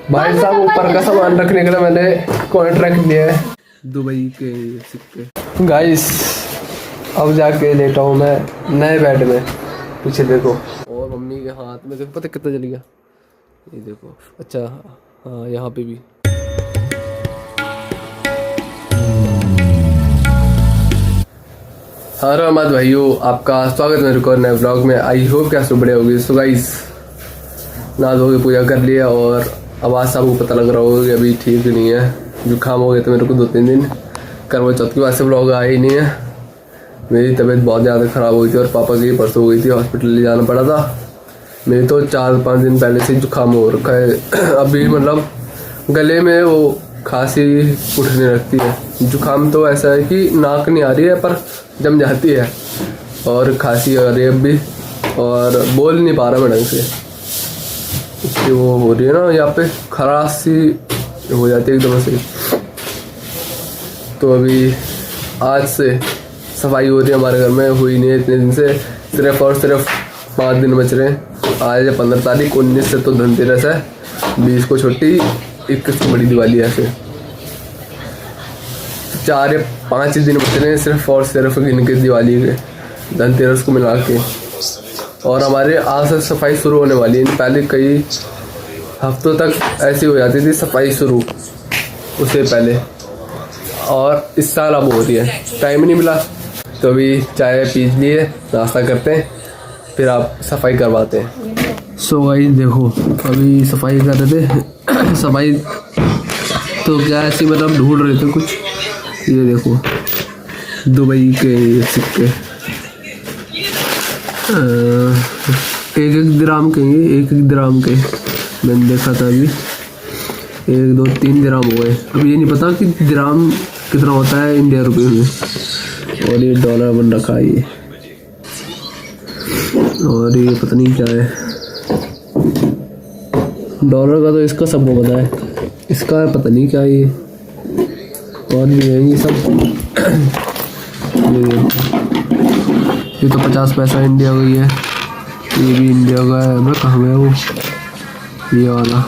भाई साहब ऊपर का सामान रखने के लिए मैंने कॉन्ट्रैक्ट लिया है दुबई के सिक्के। गाइस अब जाके लेटा हूँ मैं नए बेड में, पीछे देखो। और मम्मी के हाथ में देखो, पता कितना जल गया ये देखो। अच्छा हाँ यहाँ पे भी। हाँ रहमत भाइयों, आपका स्वागत है मेरे को नए ब्लॉग में। आई होप क्या सब बढ़िया होगी। सो गाइस नहा धो के पूजा कर लिया और आवाज़ से आपको पता लग रहा होगा कि अभी ठीक नहीं है, जुकाम हो गया था मेरे को 2-3 दिन। करवा चौथ की बात से ब्लॉग आया ही नहीं है। मेरी तबीयत बहुत ज़्यादा ख़राब हुई थी और पापा की परसों हो गई थी, हॉस्पिटल ले जाना पड़ा था। मेरी तो 4-5 दिन पहले से जुकाम हो रखा है। अभी मतलब गले में वो खांसी उठने लगती है। जुकाम तो ऐसा है कि नाक नहीं आ रही है पर जम जाती है और खांसी आ रही है अभी, और बोल नहीं पा रहा मैं ढंग से। इसकी वो हो रही है ना यहाँ पे खराश सी हो जाती है एकदम से। तो अभी आज से सफाई हो रही है हमारे घर में, हुई नहीं है इतने दिन से। सिर्फ और सिर्फ 5 दिन बच रहे हैं। आज है 15 तारीख, 19 से तो धनतेरस है, 20 को छुट्टी, 21 को बड़ी दिवाली है। ऐसे 4 या 5 दिन बच रहे हैं सिर्फ और सिर्फ इनके दिवाली के, धनतेरस को मिला के। और हमारे आज से सफाई शुरू होने वाली है। पहले कई हफ्तों तक ऐसी हो जाती थी सफाई शुरू, उससे पहले, और इस साल अब हो रही है। टाइम नहीं मिला तो अभी चाय पी लिए, नाश्ता करते हैं, फिर आप सफाई करवाते हैं। सो गाइस देखो अभी सफाई कर रहे थे। सफाई तो क्या ऐसी मतलब ढूंढ रहे थे कुछ। ये देखो दुबई के सिक्के, 1-1 दिराम के, 1-1 दिराम के मैंने देखा था अभी। 1, 2, 3 दिराम हो गए। अभी ये नहीं पता कि दिराम कितना होता है इंडिया रुपये में। और ये डॉलर बन रखा है ये, और ये पता नहीं क्या है। डॉलर का तो इसका सबको पता है, इसका पता नहीं क्या है ये। और भी है ये सब। ये तो 50 पैसा इंडिया का ही है। ये भी इंडिया का है। मैं कहाँ गया वो, ये वाला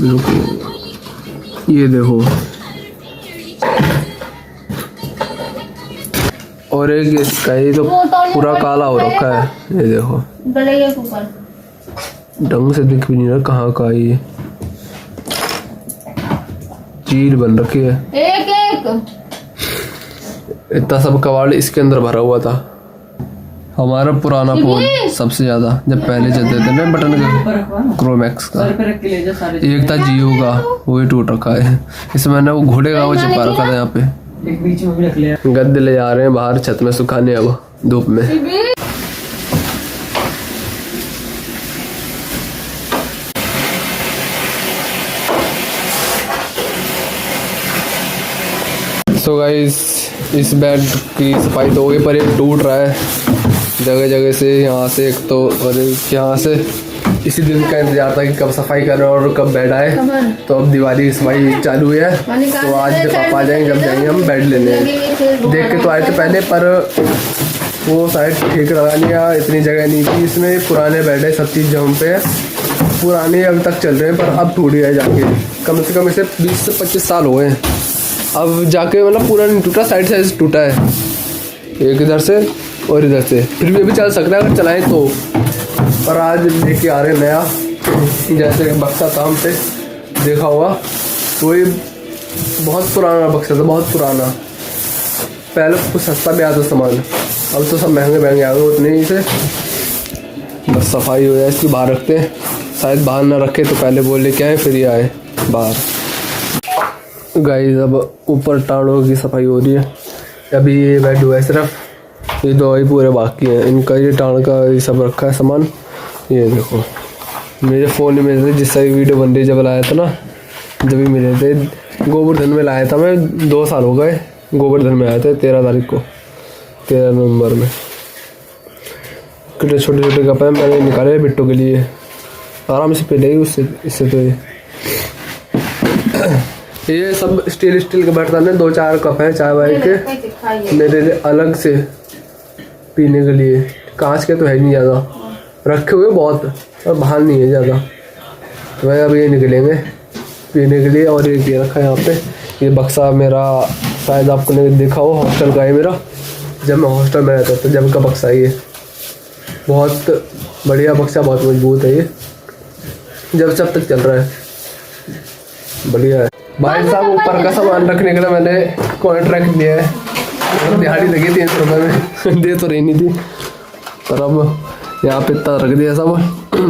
देखो, ये देखो। और एक इसका ये तो पूरा काला हो रखा है, ये देखो ढंग से दिख भी नहीं रहा कहाँ का ये चील बन रखी है। इतना सब कबाड़ इसके अंदर भरा हुआ था। हमारा पुराना फोन सबसे ज्यादा, जब पहले चलते थे ना बटन का, क्रोमैक्स का, एक था जियो का, वो ही टूट रखा है। इसमें ना वो घोड़े का वो चिपका रखा था यहाँ पे। एक बीच में भी रख लिया। गद्दे ले जा रहे हैं बाहर छत में सुखाने अब धूप में। सो गाइस इस बेड की सफाई तो हो गई, पर ये टूट रहा है जगह जगह से। यहाँ से एक तो, और यहाँ से इसी दिन का इंतजार था कि कब सफाई करें और कब बेड आए। तो अब दिवाली की सफाई चालू है, तो आज जब पापा आ जाएंगे जब जाएंगे हम बेड लेने। देख के तो आए थे पहले, पर वो शायद ठीक लगा नहीं, या इतनी जगह नहीं थी इसमें। पुराने बेड है, सब चीज़ जम पे है, पुराने अभी तक चल रहे हैं, पर अब टूट गए जाके। कम से कम इसे 20 से 25 साल हो गए हैं अब जाके, मतलब पूरा नहीं टूटा, साइड से टूटा है, एक इधर से और इधर से। फिर भी अभी चल सकता है अगर चलाएं तो। पर आज लेके आ रहे हैं नया, जैसे बक्सा था हम पे देखा हुआ, वही बहुत पुराना बक्सा था, बहुत पुराना। पहले कुछ सस्ता भी आता सामान, अब तो सब महंगे महंगे आ गए उतने ही से। बस सफाई हो जाए इसकी, बाहर रखते हैं। शायद बाहर ना रखे तो पहले बोल लेके आए, फिर ये आए बाहर। गाइस अब ऊपर टाड़ों की सफाई हो रही है। अभी ये बेड हुआ है सिर्फ, ये दो ही पूरे बाकी हैं। इनका ये टाण का ये सब रखा है सामान। ये देखो मेरे फ़ोन में से जिससे वीडियो बन रही जब लाया था ना, जब भी मिले थे गोवर्धन में लाया था मैं, 2 साल हो गए। गोवर्धन में आया था 13 तारीख को, 13 नवंबर में। कितने छोटे छोटे कप हैं, मैंने निकाले बिट्टू के लिए, आराम से पी लेगी उससे। इससे तो ये सब स्टील के बर्तन है। 2-4 कप हैं चाय वाय के, मेरे लिए अलग से पीने के लिए। कांच के तो है नहीं ज़्यादा, रखे हुए बहुत, और बाहर नहीं है ज़्यादा। तो भाई अब ये निकलेंगे पीने के लिए। और ये रखा है यहाँ पे, ये बक्सा मेरा शायद आपने देखा हो, हॉस्टल का है मेरा, जब मैं हॉस्टल में रहता था जब का बक्सा है ये। बहुत बढ़िया बक्सा, बहुत मजबूत है ये, जब तक चल रहा है, बढ़िया है। भाई साहब ऊपर का सामान रखने के लिए मैंने कॉन्ट्रैक्ट लिया है, दिहाड़ी लगी 300 रुपये में, दे तो रही नहीं थी, पर अब यहाँ पे इतना रख दिया सब।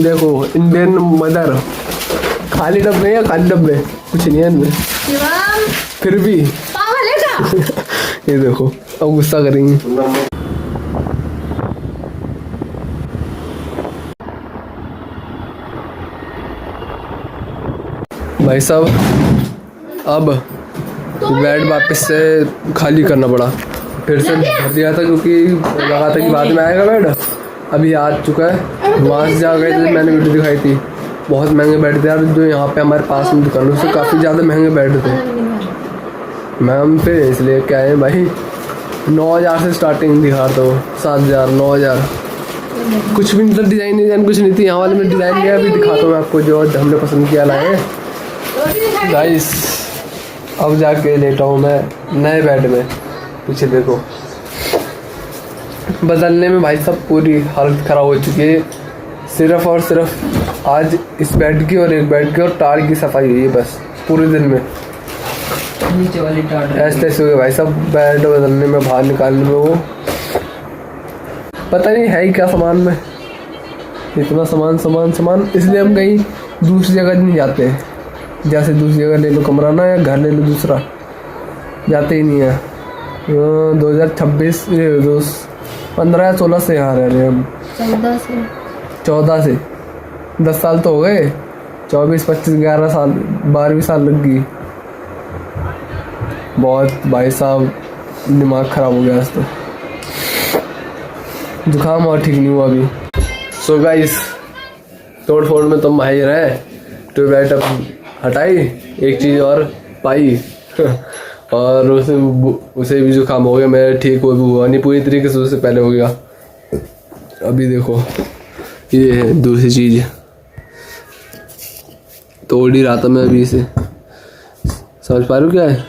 देखो इंडियन मदर, खाली डब्बे या खाली डब्बे कुछ नहीं है इनमें, फिर भी ये देखो अब गुस्सा करेंगे। भाई साहब अब बेड वापस से खाली करना पड़ा, फिर से भर दिया था क्योंकि लगा था कि बाद में आएगा बेड, अभी आ चुका है। वहाँ से जा गए थे, मैंने वीडियो दिखाई थी, बहुत महंगे बेड थे यार, जो यहाँ पे हमारे पास में दुकान उससे काफ़ी ज़्यादा महंगे बेड थे। मैम पे इसलिए क्या है भाई, 9,000 से स्टार्टिंग दिखा दो, 7,000 9,000 कुछ भी मतलब डिज़ाइन कुछ नहीं थी। यहाँ वाले में डिज़ाइन लिया, अभी दिखाता हूँ आपको जो हमने पसंद किया लाए गाइस। अब जाके लेटा हूँ मैं नए बेड में, पीछे देखो बदलने में भाई सब पूरी हालत ख़राब हो चुकी है। सिर्फ और सिर्फ आज इस बेड की और एक बेड की और टार की सफाई हुई है बस पूरे दिन में। नीचे वाली टार ऐसे हुए भाई सब, बेड बदलने में, बाहर निकालने में, वो पता नहीं है ही क्या सामान में, इतना सामान। इसलिए हम कहीं दूसरी जगह नहीं जाते, जैसे दूसरी जगह ले लो कमराना या घर ले लो दूसरा, जाते ही नहीं है। 2026 15 या 16 से यहाँ रह रहे हैं हम, 14 से 10 साल तो हो गए, 24 25 11 साल 12वीं साल लग गई। बहुत भाई साहब दिमाग ख़राब हो गया आज तो, जुकाम और ठीक नहीं हुआ अभी। सो गाइस तोड़ फोड़ में तो माहिर है, ट्यूबलाइट अब हटाई, एक चीज़ और पाई और उसे भी जुकाम हो गया, मेरा ठीक वो भी हुआ नहीं पूरी तरीके से, उससे पहले हो गया। अभी देखो ये है दूसरी चीज़, तोड़ ही रहा था मैं अभी इसे, समझ पा रहे हो क्या है?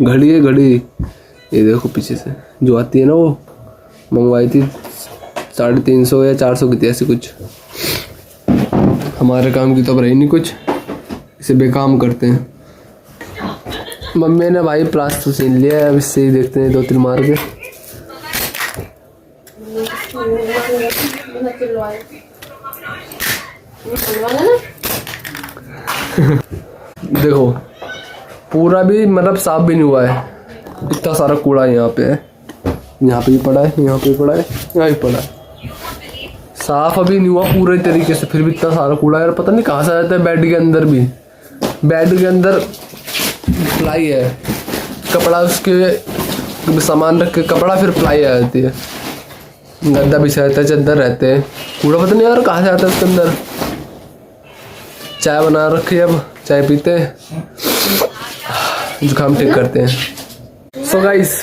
घड़ी है घड़ी, ये देखो पीछे से जो आती है ना, वो मंगवाई थी 350 या 400 की थी ऐसी कुछ। हमारे काम की तो अब रही नहीं कुछ, इसे बेकाम करते हैं। मम्मी ने भाई प्लास्टर सीन लिया है, अब इससे ही देखते हैं 2-3 मार के। देखो पूरा भी मतलब साफ भी नहीं हुआ है, इतना सारा कूड़ा यहाँ पे है, यहाँ पे भी पड़ा है, यहाँ पे भी पड़ा है, यहाँ भी पड़ा है, साफ अभी नहीं हुआ पूरे तरीके से, फिर भी इतना सारा कूड़ा है। पता नहीं कहाँ से आ जाता है। बेड के अंदर भी, बेड के अंदर प्लाई है, कपड़ा उसके सामान रख के कपड़ा, फिर प्लाई आ जाती है, गद्दा बिछा रहता है, चादर रहते हैं, कूड़ा पता नहीं यार कहाँ से आता है उसके अंदर। चाय बना रखी है, अब चाय पीते हैं, जुकाम ठीक करते हैं। सो गाइस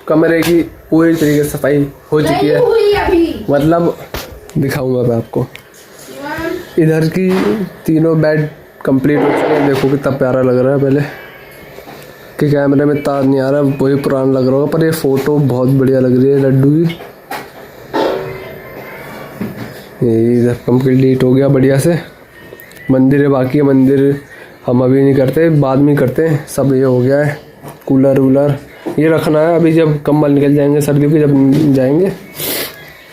कमरे की पूरी तरीके से सफाई हो चुकी है, मतलब दिखाऊंगा मैं आपको। इधर की तीनों बेड कंप्लीट हो चुके हैं, देखो कितना प्यारा लग रहा है। पहले कि कैमरे में तार नहीं आ रहा, वही पुराना लग रहा होगा, पर ये फ़ोटो बहुत बढ़िया लग रही है लड्डू की। ये इधर कंप्लीट हो गया बढ़िया से। मंदिर है बाकी है, मंदिर हम अभी नहीं करते, बाद में करते हैं। सब ये हो गया है, कूलर वूलर ये रखना है, अभी जब कंबल निकल जाएंगे सर्दियों के जब जाएंगे।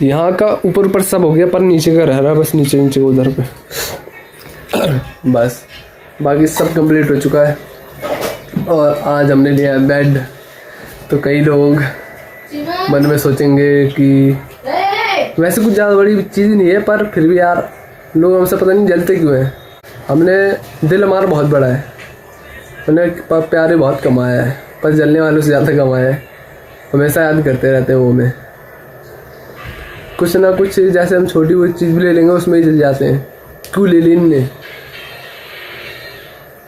यहाँ का ऊपर सब हो गया, पर नीचे का रह रहा है बस, नीचे उधर पे बस, बाकी सब कंप्लीट हो चुका है। और आज हमने लिया है बेड, तो कई लोग मन में सोचेंगे कि वैसे कुछ ज़्यादा बड़ी चीज़ नहीं है, पर फिर भी यार लोग हमसे पता नहीं जलते क्यों हैं। हमने दिल हमारा बहुत बड़ा है, हमने प्यारे बहुत कमाया है, पर जलने वालों से ज़्यादा कमाया है। हमेशा याद करते रहते हैं वो में कुछ ना कुछ, जैसे हम छोटी वो चीज़ भी ले लेंगे उसमें ही जल जाते हैं, क्यों ले ली इनने।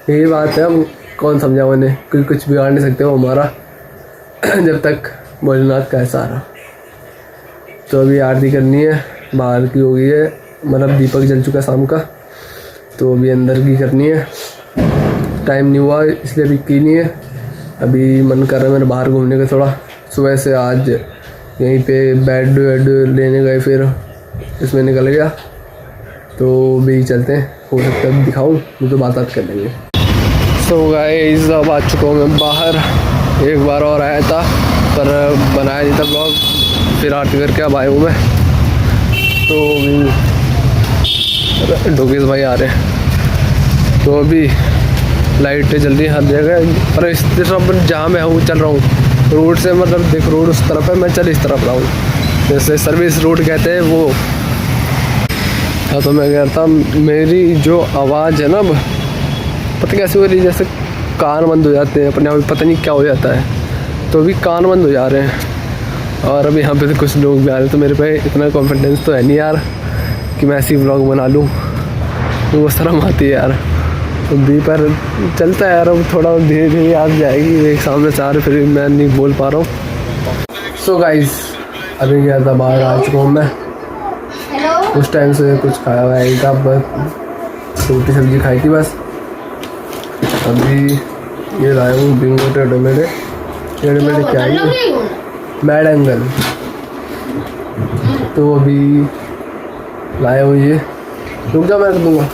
यही बात है, अब कौन समझा उन्हें, क्योंकि कुछ बिगाड़ नहीं सकते वो हमारा जब तक भोलेनाथ का है सारा। तो अभी आरती करनी है, बाहर की हो गई है, मतलब दीपक जल चुका शाम का, तो अभी अंदर की करनी है, टाइम नहीं हुआ इसलिए अभी की नहीं है। अभी मन कर रहा है मेरे बाहर घूमने का थोड़ा। सुबह से आज यहीं पे बेड वेड लेने गए, फिर इसमें निकल गया। तो भी चलते हैं, हो सकता है दिखाऊं, नहीं तो बात कर लेंगे। सो गाइस अब आ चुका हूँ मैं बाहर। एक बार और आया था पर बनाया नहीं था ब्लॉग, फिर आरती करके अब आया हूँ मैं। तो अभी डोगेश भाई आ रहे हैं, तो अभी लाइटें जल रही हैं हर जगह। पर इस तरफ जहाँ मैं हूँ चल रहा हूँ रोड से, मतलब देख रोड उस तरफ है, मैं चल इस तरफ रहा हूँ, जैसे सर्विस रोड कहते हैं वो। हाँ तो मैं कह था मेरी जो आवाज़ है ना अब पता कैसे हो रही है, जैसे कान बंद हो जाते हैं अपने आप, पता नहीं क्या हो जाता है। तो अभी कान बंद हो जा रहे हैं। और अभी यहाँ पे तो कुछ लोग भी आ रहे हैं, तो मेरे पे इतना कॉन्फिडेंस तो है नहीं यार कि मैं ऐसी व्लॉग बना लूँ, तो वो शर्म आती है यार। तो भी पर चलता है यार, अब थोड़ा धीरे धीरे आ जाएगी। एक सामने से आ रहे, फिर मैं नहीं बोल पा रहा हूँ। सो गाइस अभी गया था बाहर, आ चुका हूँ मैं। उस टाइम से कुछ खाया हुआ है था, बस रोटी सब्जी खाई थी बस। अभी ये लाया हूँ बिंगो टेढ़े क्या है मैड एंगल। तो अभी लाया हूँ ये, रुक जा मैं कर दूँगा।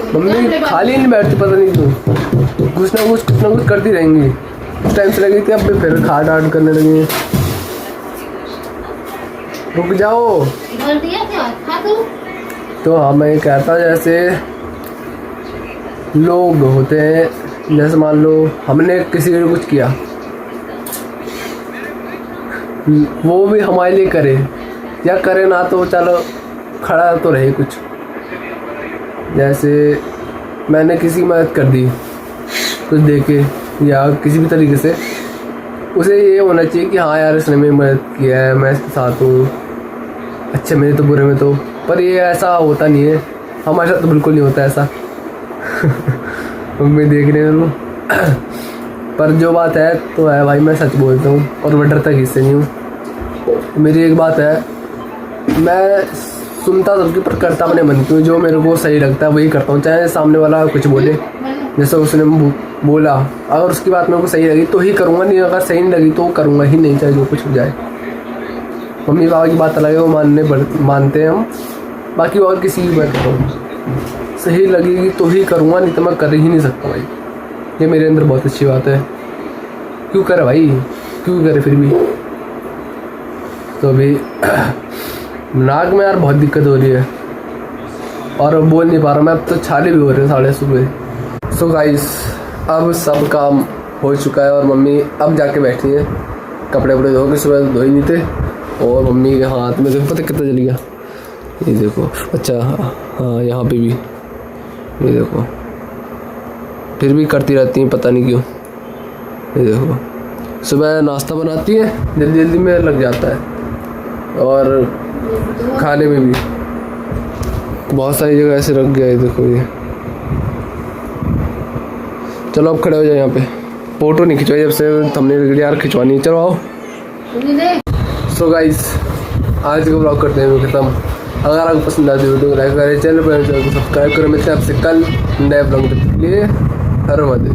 मम्मी खाली नहीं बैठती, पता नहीं क्यों, कुछ ना कुछ करती रहेंगी। उस टाइम से लगी थी, अब भी फिर खाट आट करने लगी। रुक जाओ। तो हाँ मैं कहता जैसे लोग होते हैं, जैसे मान लो हमने किसी को कुछ किया, वो भी हमारे लिए करे या करे ना, तो चलो खड़ा तो रहे कुछ। जैसे मैंने किसी की मदद कर दी कुछ दे के या किसी भी तरीके से, उसे ये होना चाहिए कि हाँ यार इसने मेरी मदद किया है, मैं इसके साथ हूँ, अच्छे में तो बुरे में तो। पर ये ऐसा होता नहीं है, हमारे साथ तो बिल्कुल नहीं होता ऐसा। मम्मी देख रहे हैं पर जो बात है तो है भाई, मैं सच बोलता हूँ और मैं डरता किससे नहीं हूँ। मेरी एक बात है, मैं सुनता सबकी पर करता अपने मन की, जो मेरे को सही लगता है वही करता हूँ, चाहे सामने वाला कुछ बोले। जैसे उसने बोला, अगर उसकी बात मेरे को सही लगी तो ही करूँगा, नहीं अगर सही नहीं लगी तो करूँगा ही नहीं, चाहे जो कुछ हो जाए। मम्मी पापा की बात अलग है, वो मानते हैं हम, बाकी और किसी की बात करूँ सही लगेगी तो ही करूँगा, नहीं तो मैं कर ही नहीं सकता भाई। ये मेरे अंदर बहुत अच्छी बात है। क्यों करे भाई, क्यों करे फिर भी। तो अभी नाक में यार बहुत दिक्कत हो रही है और बोल नहीं पा रहा मैं, अब तो छाले भी हो रहे हैं साढ़े सुबह। सो गाइस अब सब काम हो चुका है और मम्मी अब जाके बैठी है, कपड़े वपड़े धो के, सुबह धो ही नहीं थे। और मम्मी के हाथ में देखो पता कितना जल गया, ये देखो। अच्छा हाँ यहाँ पे भी ये देखो, फिर भी करती रहती हैं पता नहीं क्यों। ये देखो सुबह नाश्ता बनाती है, जल्दी जल्दी में लग जाता है, और खाने में भी बहुत सारी जगह ऐसे रख गया है। देखो ये, चलो अब खड़े हो जाए यहाँ पे। फोटो नहीं खिंचवाई जब से थंबनेल यार, खिंचवानी है, चलो आओ। सो गाइस आज का ब्लॉग करते हैं खत्म। अगर आपको पसंद आती है वीडियो को लाइक करें, चैनल पर सब्सक्राइब करें। मिलते हैं आपसे कल नए ब्लॉग के लिए। हर महादेव।